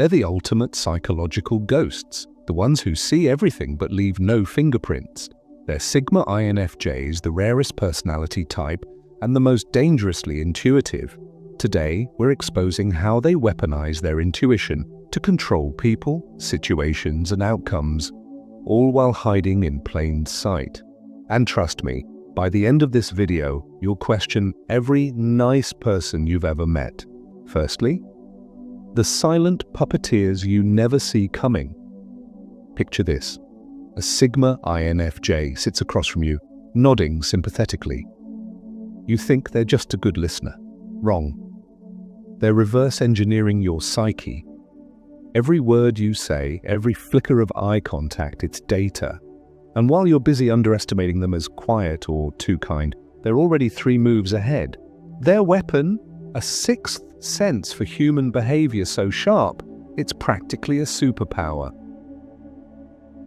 They're the ultimate psychological ghosts, the ones who see everything but leave no fingerprints. They're Sigma INFJs, the rarest personality type and the most dangerously intuitive. Today, we're exposing how they weaponize their intuition to control people, situations, and outcomes, all while hiding in plain sight. And trust me, by the end of this video, you'll question every nice person you've ever met. Firstly, the silent puppeteers you never see coming. Picture this. A Sigma INFJ sits across from you, nodding sympathetically. You think they're just a good listener. Wrong. They're reverse engineering your psyche. Every word you say, every flicker of eye contact, it's data. And while you're busy underestimating them as quiet or too kind, they're already 3 moves ahead. Their weapon, a sixth sense for human behavior so sharp, it's practically a superpower.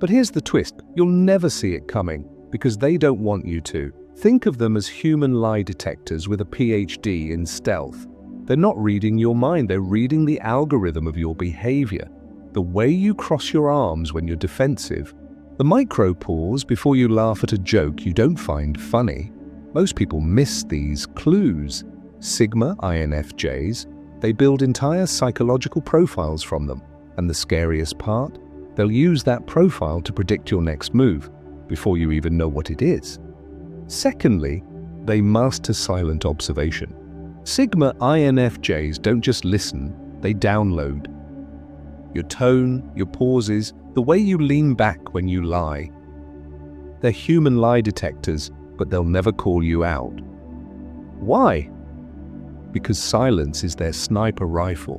But here's the twist. You'll never see it coming because they don't want you to. Think of them as human lie detectors with a PhD in stealth. They're not reading your mind, they're reading the algorithm of your behavior. The way you cross your arms when you're defensive. The micro pause before you laugh at a joke you don't find funny. Most people miss these clues. Sigma INFJs, they build entire psychological profiles from them. And the scariest part? They'll use that profile to predict your next move before you even know what it is. Secondly, they master silent observation. Sigma INFJs don't just listen, they download. Your tone, your pauses, the way you lean back when you lie. They're human lie detectors, but they'll never call you out. Why? Because silence is their sniper rifle.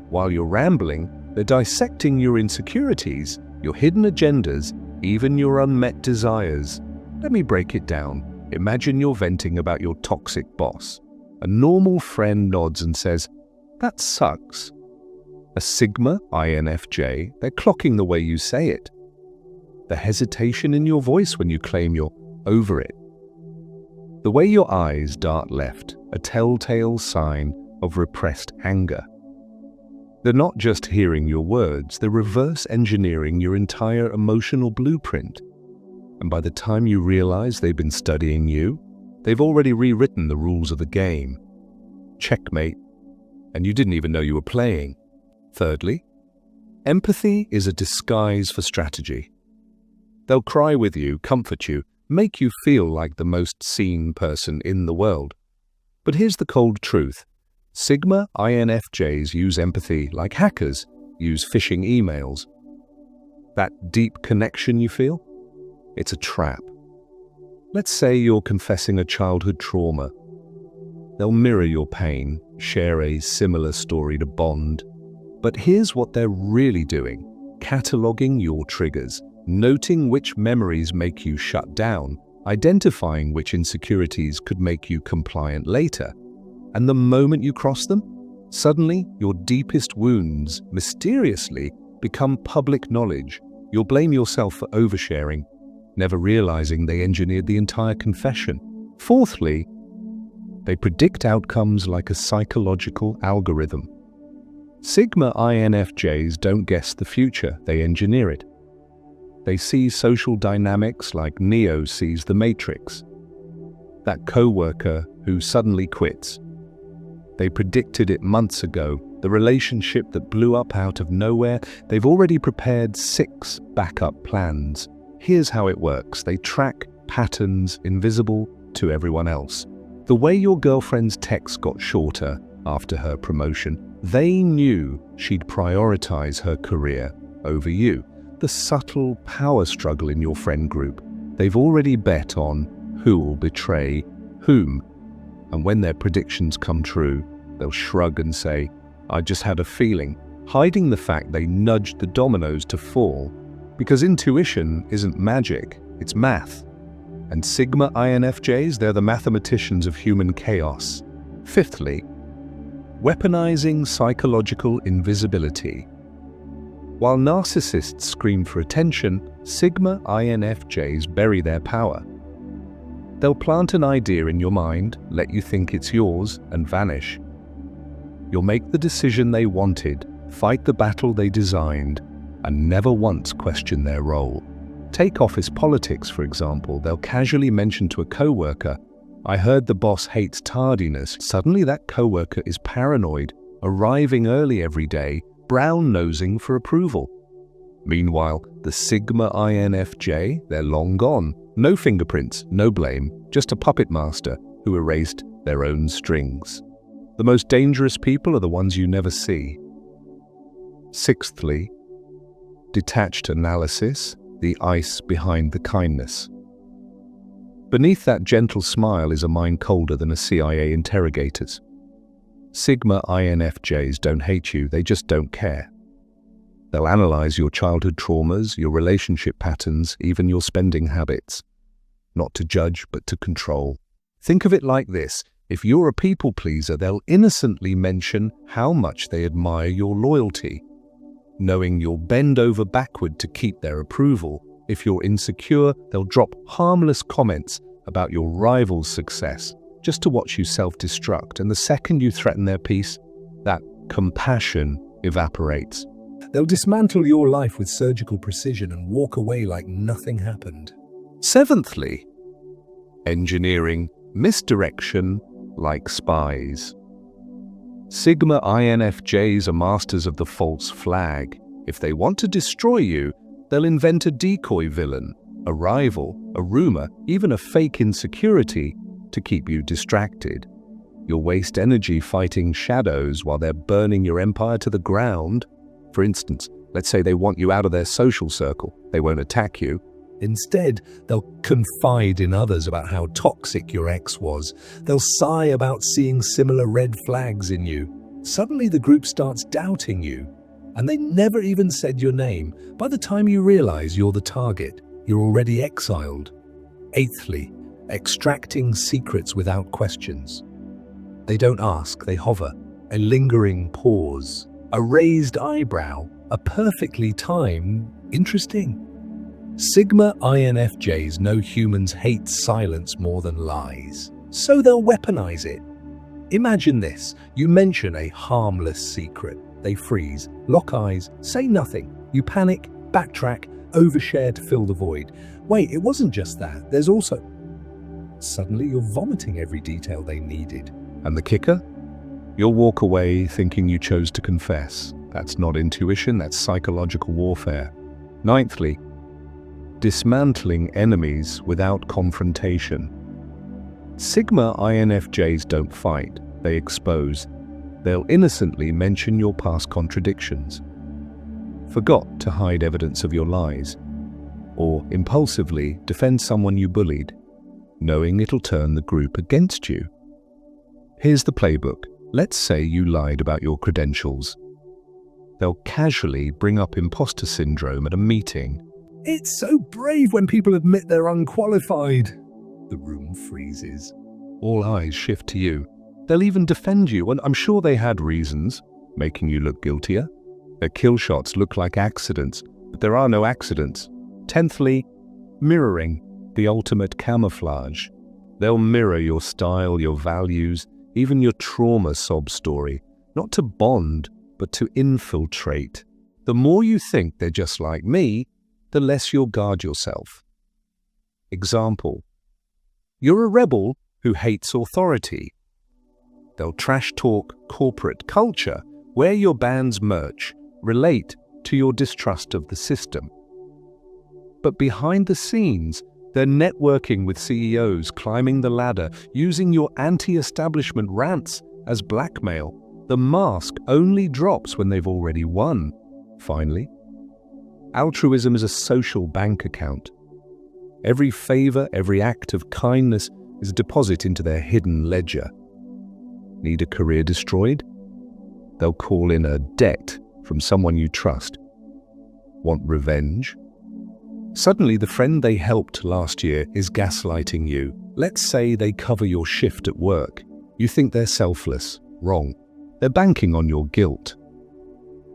While you're rambling, they're dissecting your insecurities, your hidden agendas, even your unmet desires. Let me break it down. Imagine you're venting about your toxic boss. A normal friend nods and says, "That sucks." A Sigma INFJ, they're clocking the way you say it. The hesitation in your voice when you claim you're over it. The way your eyes dart left, a telltale sign of repressed anger. They're not just hearing your words, they're reverse engineering your entire emotional blueprint. And by the time you realize they've been studying you, they've already rewritten the rules of the game. Checkmate. And you didn't even know you were playing. Thirdly, empathy is a disguise for strategy. They'll cry with you, comfort you, make you feel like the most seen person in the world. But here's the cold truth. Sigma INFJs use empathy like hackers use phishing emails. That deep connection you feel? It's a trap. Let's say you're confessing a childhood trauma. They'll mirror your pain, share a similar story to bond. But here's what they're really doing. Cataloging your triggers, noting which memories make you shut down, identifying which insecurities could make you compliant later. And the moment you cross them, suddenly your deepest wounds mysteriously become public knowledge. You'll blame yourself for oversharing, never realizing they engineered the entire confession. Fourthly, they predict outcomes like a psychological algorithm. Sigma INFJs don't guess the future, they engineer it. They see social dynamics like Neo sees the Matrix. That coworker who suddenly quits. They predicted it months ago, the relationship that blew up out of nowhere. They've already prepared 6 backup plans. Here's how it works. They track patterns invisible to everyone else. The way your girlfriend's text got shorter after her promotion, they knew she'd prioritize her career over you. The subtle power struggle in your friend group. They've already bet on who will betray whom. And when their predictions come true, they'll shrug and say, "I just had a feeling," hiding the fact they nudged the dominoes to fall. Because intuition isn't magic, it's math. And Sigma INFJs, they're the mathematicians of human chaos. Fifthly, weaponizing psychological invisibility. While narcissists scream for attention, Sigma INFJs bury their power. They'll plant an idea in your mind, let you think it's yours, and vanish. You'll make the decision they wanted, fight the battle they designed, and never once question their role. Take office politics, for example. They'll casually mention to a coworker, "I heard the boss hates tardiness." Suddenly that coworker is paranoid, arriving early every day, brown-nosing for approval. Meanwhile, the Sigma INFJ, they're long gone. No fingerprints, no blame, just a puppet master who erased their own strings. The most dangerous people are the ones you never see. Sixthly, detached analysis, the ice behind the kindness. Beneath that gentle smile is a mind colder than a CIA interrogator's. Sigma INFJs don't hate you, they just don't care. They'll analyze your childhood traumas, your relationship patterns, even your spending habits. Not to judge, but to control. Think of it like this. If you're a people pleaser, they'll innocently mention how much they admire your loyalty, knowing you'll bend over backward to keep their approval. If you're insecure, they'll drop harmless comments about your rival's success, just to watch you self-destruct. And the second you threaten their peace, that compassion evaporates. They'll dismantle your life with surgical precision and walk away like nothing happened. Seventhly, engineering misdirection like spies. Sigma INFJs are masters of the false flag. If they want to destroy you, they'll invent a decoy villain, a rival, a rumor, even a fake insecurity to keep you distracted. You'll waste energy fighting shadows while they're burning your empire to the ground. For instance, let's say they want you out of their social circle. They won't attack you. Instead, they'll confide in others about how toxic your ex was. They'll sigh about seeing similar red flags in you. Suddenly the group starts doubting you, and they never even said your name. By the time you realize you're the target, you're already exiled. Eighthly, extracting secrets without questions. They don't ask, they hover. A lingering pause, a raised eyebrow, a perfectly timed, interesting. Sigma INFJs know humans hate silence more than lies, so they'll weaponize it. Imagine this, you mention a harmless secret. They freeze, lock eyes, say nothing. You panic, backtrack, overshare to fill the void. Wait, it wasn't just that, there's also... Suddenly you're vomiting every detail they needed. And the kicker? You'll walk away thinking you chose to confess. That's not intuition, that's psychological warfare. Ninthly, dismantling enemies without confrontation. Sigma INFJs don't fight, they expose. They'll innocently mention your past contradictions, forgot to hide evidence of your lies, or impulsively defend someone you bullied, knowing it'll turn the group against you. Here's the playbook. Let's say you lied about your credentials. They'll casually bring up imposter syndrome at a meeting. It's so brave when people admit they're unqualified. The room freezes. All eyes shift to you. They'll even defend you, and I'm sure they had reasons, making you look guiltier. Their kill shots look like accidents, but there are no accidents. Tenthly, mirroring, the ultimate camouflage. They'll mirror your style, your values, even your trauma sob story, not to bond, but to infiltrate. The more you think they're just like me, the less you'll guard yourself. Example: you're a rebel who hates authority. They'll trash talk corporate culture, wear your band's merch, relate to your distrust of the system. But behind the scenes, they're networking with CEOs, climbing the ladder, using your anti-establishment rants as blackmail. The mask only drops when they've already won. Finally, altruism is a social bank account. Every favor, every act of kindness is a deposit into their hidden ledger. Need a career destroyed? They'll call in a debt from someone you trust. Want revenge? Suddenly the friend they helped last year is gaslighting you. Let's say they cover your shift at work. You think they're selfless. Wrong. They're banking on your guilt.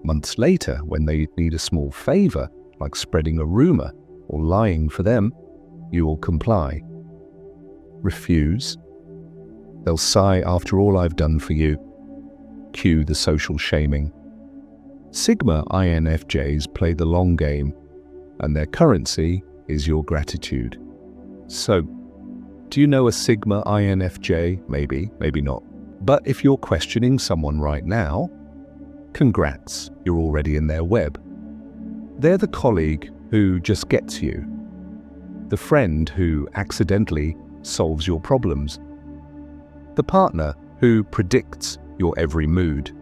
Months later, when they need a small favor, like spreading a rumor or lying for them, you will comply. Refuse? They'll sigh, after all I've done for you. Cue the social shaming. Sigma INFJs play the long game, and their currency is your gratitude. So, do you know a Sigma INFJ? Maybe, maybe not. But if you're questioning someone right now, congrats, you're already in their web. They're the colleague who just gets you, the friend who accidentally solves your problems, the partner who predicts your every mood,